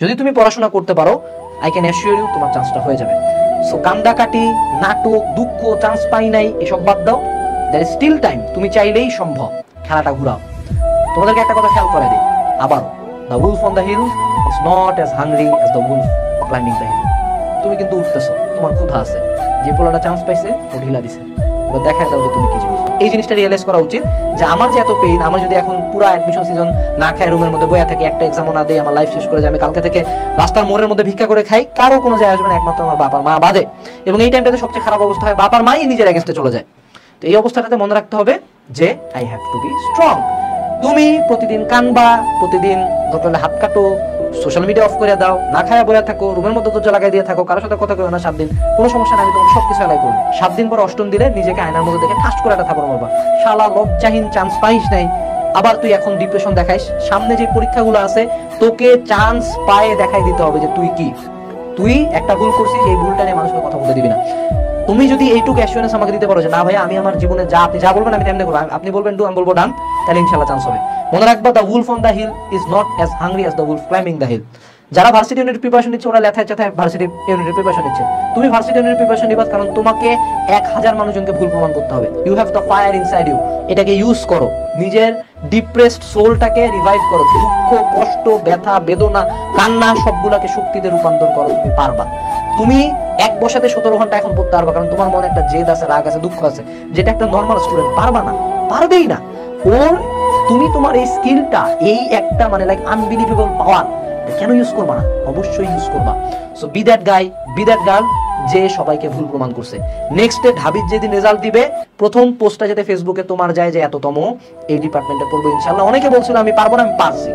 যদি তুমি পড়াশোনা করতে পারো, আই ক্যান অ্যাসিওর ইউ তোমার চান্সটা হয়ে যাবে। সো কান্দাকাটি, নাটক, দুঃখ, চান্স পাই নাই এসব বাদ দাও, দ্যার ইজ স্টিল টাইম। তুমি চাইলেই সম্ভব, খেলাটা ঘুরাও। তোমাদেরকে একটা কথা খেয়াল করে দিই আবারও, the wolf on the hill is not as hungry as the wolf climbing the hill. তুমি কিন্তু উঠতেছো, তোমার ক্ষুধা আছে, যে পোলাটা চান্স পাইছে ও ঢিলা দিছে, এবার দেখা দাও যে তুমি কি জিনিস। এই জিনিসটা রিয়েলাইজ করা উচিত যে আমার যে এত পেইন, আমার যদি এখন পুরো অ্যাডমিশন সিজন না খাই, রুমের মধ্যে বইয়া থাকি, একটা এক্সামও না দেই, আমার লাইফ শেষ করে যায়, আমি কালকে থেকে রাস্তার মোড়ের মধ্যে ভিক্ষা করে খাই, কারো কোনো যায় আসবে না একমাত্র আমার বাবার মা বাদে। এবং এই টাইমটাতে সবচেয়ে খারাপ অবস্থা হয়, বাবার মাই নিজের এগেন্স্টে চলে যায়। তো এই অবস্থাটাতে মনে রাখতে হবে যে I have to be strong. তুমি প্রতিদিন কানবা, প্রতিদিন দরকার হাত কাটো, সোশ্যাল মিডিয়া অফ করে দাও, না খায়া বইয়া থাকো, রুমের মধ্যে দরজা লাগাই দিয়ে থাকো, কারোর সাথে কথা কইও না 7 দিন, কোনো সমস্যা নাই, আমি তোমাকে সবকিছু অ্যালাই করবো। 7 দিন পর 8ম দিনে নিজেকে আয়নার মধ্যে দেখে ঠাস করে একটা থাপড় মারবা, শালা লজ্জাহীন, চান্স পাইস নাই। আবার তুই এখন ডিপ্রেশন দেখাইস, সামনে যে পরীক্ষাগুলো আছে তোকে চান্স পায়ে দেখাই দিতে হবে যে তুই কি, তুই একটা ভুল করছিস, এই ভুলটা নিয়ে মানুষের কথা বলতে দিবি না। তুমি যদি এইটুকু অ্যাসিওরেন্স আমাকে দিতে পারো যে না ভাই আমি আমার জীবনে যা আপনি যা বলবেন আমি তেমনি করবো, আপনি বলবেন ডু আমি বলবো ডান, তাহলে ইনশাআল্লাহ চান্স হবে। মনে রাখবা, the wolf on the hill is not as hungry as the wolf climbing the hill. যারা ভার্সিটি ইউনিট প্রিপারেশন নিচ্ছে ওরা লেথায় চেথায় ভার্সিটি ইউনিটের প্রিপারেশন নিচ্ছে, তুমি ভার্সিটি ইউনিট প্রিপারেশন নিবা কারণ তোমাকে 1000 মানুষজনকে ভুল প্রমাণ করতে হবে। You have the fire inside you, এটাকে ইউজ করো, নিজের ডিপ্রেসড সোলটাকে রিভাইভ করো, দুঃখ, কষ্ট, ব্যথা, বেদনা, কান্না সবগুলাকে শক্তিতে রূপান্তর করো, তুমি পারবা। তুমি এক বসাতে 17 ঘন্টা এখন পড়তে পারবা, কারণ তোমার মনে একটা জেদ আছে, রাগ আছে, দুঃখ আছে, যেটা একটা নর্মাল স্টুডেন্ট পারবা না, পারবেই না। ওর তুমি তোমার এই স্কিলটা, এই একটা মানে লাইক আনবিলিভেবল পাওয়ার, কেন ইউজ করবা না? অবশ্যই ইউজ করবা। So be that guy, be that girl যে সবাইকে ভুল প্রমাণ করছে। নেক্সট ডে ঢাবির যেদিন রেজাল্ট দিবে, প্রথম পোস্টটা যাতে ফেসবুকে তোমার যায় যে এততম এই ডিপার্টমেন্টে পড়বো ইনশাআল্লাহ। অনেকে বলছিল আমি পারবো না, আমি পারছি।